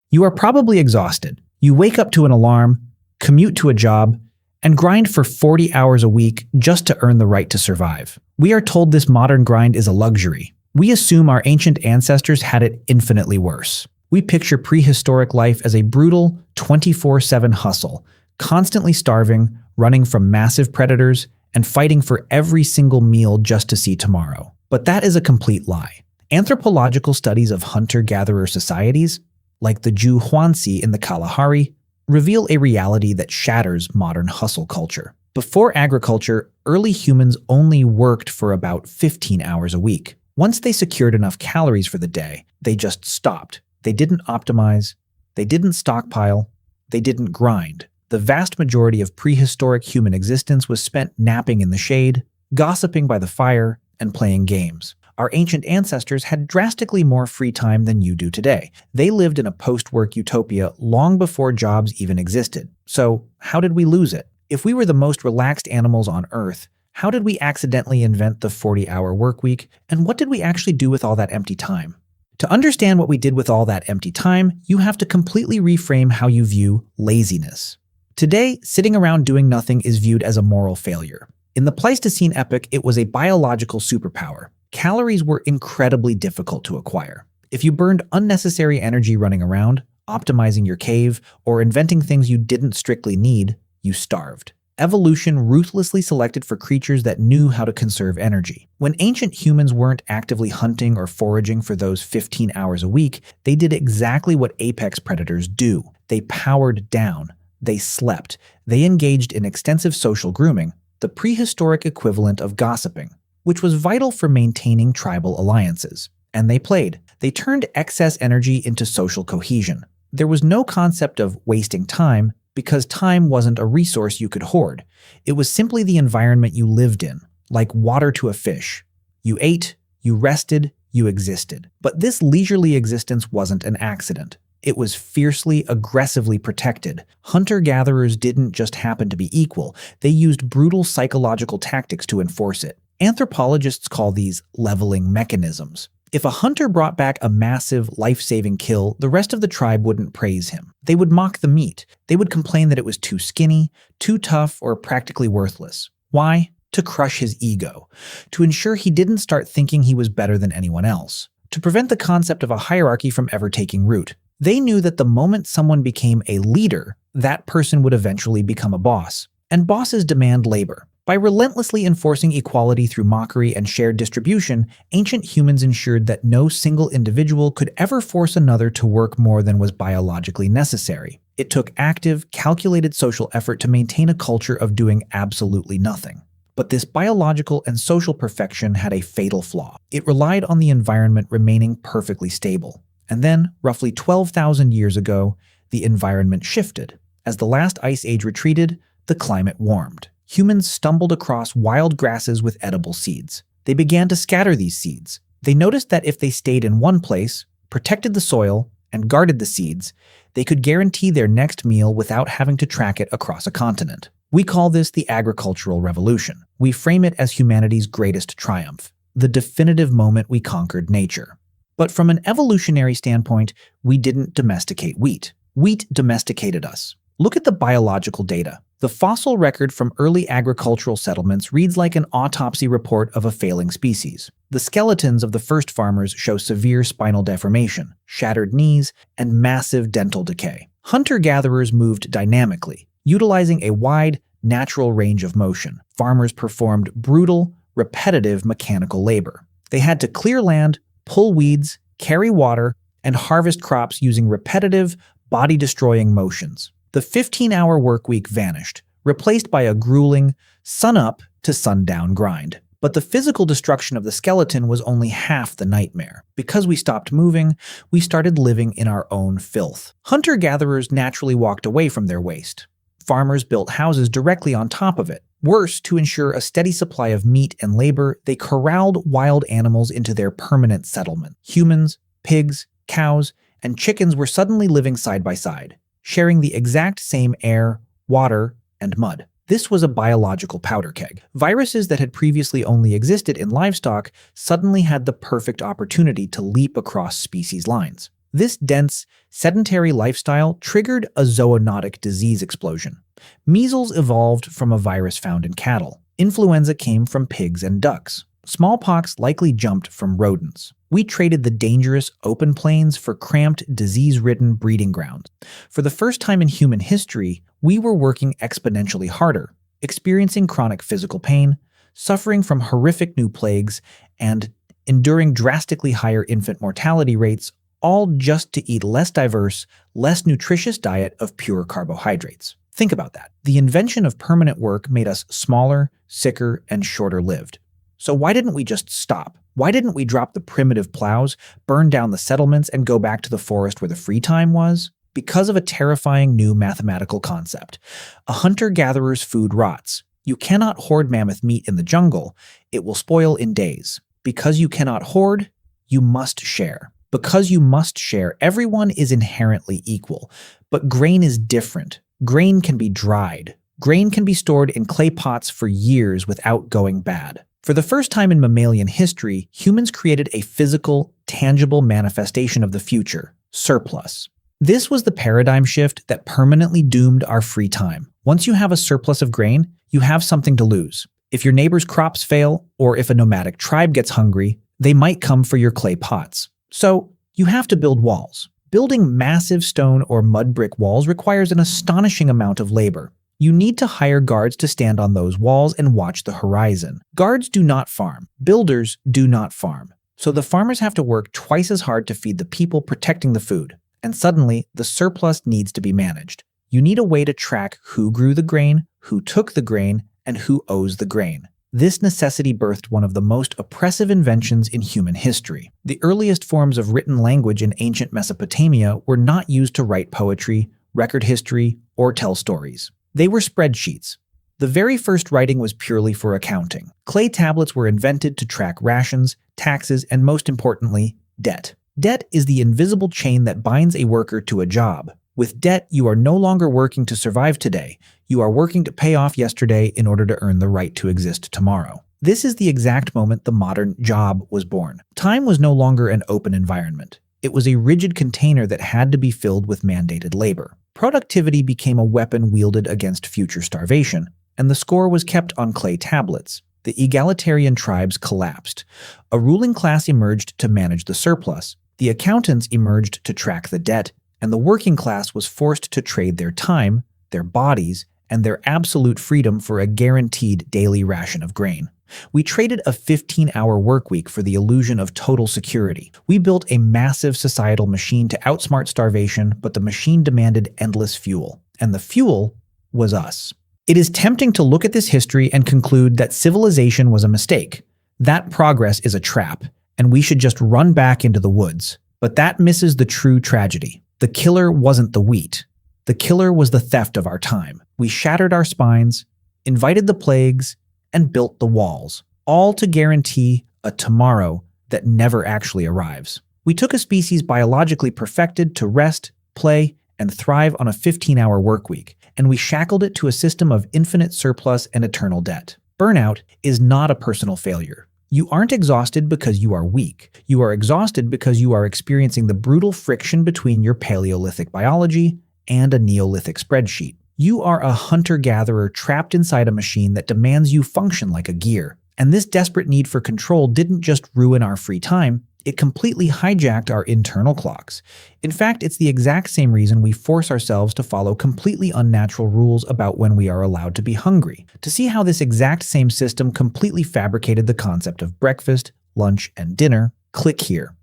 You are probably exhausted. You wake up to an alarm, commute to a job, and grind for 40 hours a week just to earn the right to survive. We are told this modern grind is a luxury. We assume our ancient ancestors had it infinitely worse. We picture prehistoric life as a brutal, 24/7 hustle, constantly starving, running from massive predators, and fighting for every single meal just to see tomorrow. But that is a complete lie. Anthropological studies of hunter-gatherer societies, like the Zhuangzi in the Kalahari, reveal a reality that shatters modern hustle culture. Before agriculture, early humans only worked for about 15 hours a week. Once they secured enough calories for the day, they just stopped. They didn't optimize, they didn't stockpile, they didn't grind. The vast majority of prehistoric human existence was spent napping in the shade, gossiping by the fire, and playing games. Our ancient ancestors had drastically more free time than you do today. They lived in a post-work utopia long before jobs even existed. So, how did we lose it? If we were the most relaxed animals on Earth, how did we accidentally invent the 40-hour workweek, and what did we actually do with all that empty time? To understand what we did with all that empty time, you have to completely reframe how you view laziness. Today, sitting around doing nothing is viewed as a moral failure. In the Pleistocene epoch, it was a biological superpower. Calories were incredibly difficult to acquire. If you burned unnecessary energy running around, optimizing your cave, or inventing things you didn't strictly need, you starved. Evolution ruthlessly selected for creatures that knew how to conserve energy. When ancient humans weren't actively hunting or foraging for those 15 hours a week, they did exactly what apex predators do. They powered down. They slept. They engaged in extensive social grooming, the prehistoric equivalent of gossiping, which was vital for maintaining tribal alliances. And they played. They turned excess energy into social cohesion. There was no concept of wasting time, because time wasn't a resource you could hoard. It was simply the environment you lived in, like water to a fish. You ate, you rested, you existed. But this leisurely existence wasn't an accident. It was fiercely, aggressively protected. Hunter-gatherers didn't just happen to be equal. They used brutal psychological tactics to enforce it. Anthropologists call these leveling mechanisms. If a hunter brought back a massive, life-saving kill, the rest of the tribe wouldn't praise him. They would mock the meat. They would complain that it was too skinny, too tough, or practically worthless. Why? To crush his ego. To ensure he didn't start thinking he was better than anyone else. To prevent the concept of a hierarchy from ever taking root. They knew that the moment someone became a leader, that person would eventually become a boss. And bosses demand labor. By relentlessly enforcing equality through mockery and shared distribution, ancient humans ensured that no single individual could ever force another to work more than was biologically necessary. It took active, calculated social effort to maintain a culture of doing absolutely nothing. But this biological and social perfection had a fatal flaw. It relied on the environment remaining perfectly stable. And then, roughly 12,000 years ago, the environment shifted. As the last ice age retreated, the climate warmed. Humans stumbled across wild grasses with edible seeds. They began to scatter these seeds. They noticed that if they stayed in one place, protected the soil, and guarded the seeds, they could guarantee their next meal without having to track it across a continent. We call this the agricultural revolution. We frame it as humanity's greatest triumph, the definitive moment we conquered nature. But from an evolutionary standpoint, we didn't domesticate wheat. Wheat domesticated us. Look at the biological data. The fossil record from early agricultural settlements reads like an autopsy report of a failing species. The skeletons of the first farmers show severe spinal deformation, shattered knees, and massive dental decay. Hunter-gatherers moved dynamically, utilizing a wide, natural range of motion. Farmers performed brutal, repetitive mechanical labor. They had to clear land, pull weeds, carry water, and harvest crops using repetitive, body-destroying motions. The 15-hour workweek vanished, replaced by a grueling, sun-up to sundown grind. But the physical destruction of the skeleton was only half the nightmare. Because we stopped moving, we started living in our own filth. Hunter-gatherers naturally walked away from their waste. Farmers built houses directly on top of it. Worse, to ensure a steady supply of meat and labor, they corralled wild animals into their permanent settlement. Humans, pigs, cows, and chickens were suddenly living side by side, sharing the exact same air, water, and mud. This was a biological powder keg. Viruses that had previously only existed in livestock suddenly had the perfect opportunity to leap across species lines. This dense, sedentary lifestyle triggered a zoonotic disease explosion. Measles evolved from a virus found in cattle. Influenza came from pigs and ducks. Smallpox likely jumped from rodents. We traded the dangerous open plains for cramped, disease-ridden breeding grounds. For the first time in human history, we were working exponentially harder, experiencing chronic physical pain, suffering from horrific new plagues, and enduring drastically higher infant mortality rates, all just to eat less diverse, less nutritious diet of pure carbohydrates. Think about that. The invention of permanent work made us smaller, sicker, and shorter-lived. So why didn't we just stop? Why didn't we drop the primitive plows, burn down the settlements, and go back to the forest where the free time was? Because of a terrifying new mathematical concept. A hunter-gatherer's food rots. You cannot hoard mammoth meat in the jungle. It will spoil in days. Because you cannot hoard, you must share. Because you must share, everyone is inherently equal. But grain is different. Grain can be dried. Grain can be stored in clay pots for years without going bad. For the first time in mammalian history, humans created a physical, tangible manifestation of the future: surplus. This was the paradigm shift that permanently doomed our free time. Once you have a surplus of grain, you have something to lose. If your neighbor's crops fail, or if a nomadic tribe gets hungry, they might come for your clay pots. So, you have to build walls. Building massive stone or mud brick walls requires an astonishing amount of labor. You need to hire guards to stand on those walls and watch the horizon. Guards do not farm. Builders do not farm. So the farmers have to work twice as hard to feed the people protecting the food. And suddenly, the surplus needs to be managed. You need a way to track who grew the grain, who took the grain, and who owes the grain. This necessity birthed one of the most oppressive inventions in human history. The earliest forms of written language in ancient Mesopotamia were not used to write poetry, record history, or tell stories. They were spreadsheets. The very first writing was purely for accounting. Clay tablets were invented to track rations, taxes, and most importantly, debt. Debt is the invisible chain that binds a worker to a job. With debt, you are no longer working to survive today. You are working to pay off yesterday in order to earn the right to exist tomorrow. This is the exact moment the modern job was born. Time was no longer an open environment. It was a rigid container that had to be filled with mandated labor. Productivity became a weapon wielded against future starvation, and the score was kept on clay tablets. The egalitarian tribes collapsed. A ruling class emerged to manage the surplus. The accountants emerged to track the debt, and the working class was forced to trade their time, their bodies, and their absolute freedom for a guaranteed daily ration of grain. We traded a 15-hour workweek for the illusion of total security. We built a massive societal machine to outsmart starvation, but the machine demanded endless fuel. And the fuel was us. It is tempting to look at this history and conclude that civilization was a mistake. That progress is a trap, and we should just run back into the woods. But that misses the true tragedy. The killer wasn't the wheat. The killer was the theft of our time. We shattered our spines, invited the plagues, and built the walls, all to guarantee a tomorrow that never actually arrives. We took a species biologically perfected to rest, play, and thrive on a 15-hour workweek, and we shackled it to a system of infinite surplus and eternal debt. Burnout is not a personal failure. You aren't exhausted because you are weak. You are exhausted because you are experiencing the brutal friction between your Paleolithic biology and a Neolithic spreadsheet. You are a hunter-gatherer trapped inside a machine that demands you function like a gear. And this desperate need for control didn't just ruin our free time, it completely hijacked our internal clocks. In fact, it's the exact same reason we force ourselves to follow completely unnatural rules about when we are allowed to be hungry. To see how this exact same system completely fabricated the concept of breakfast, lunch, and dinner, click here.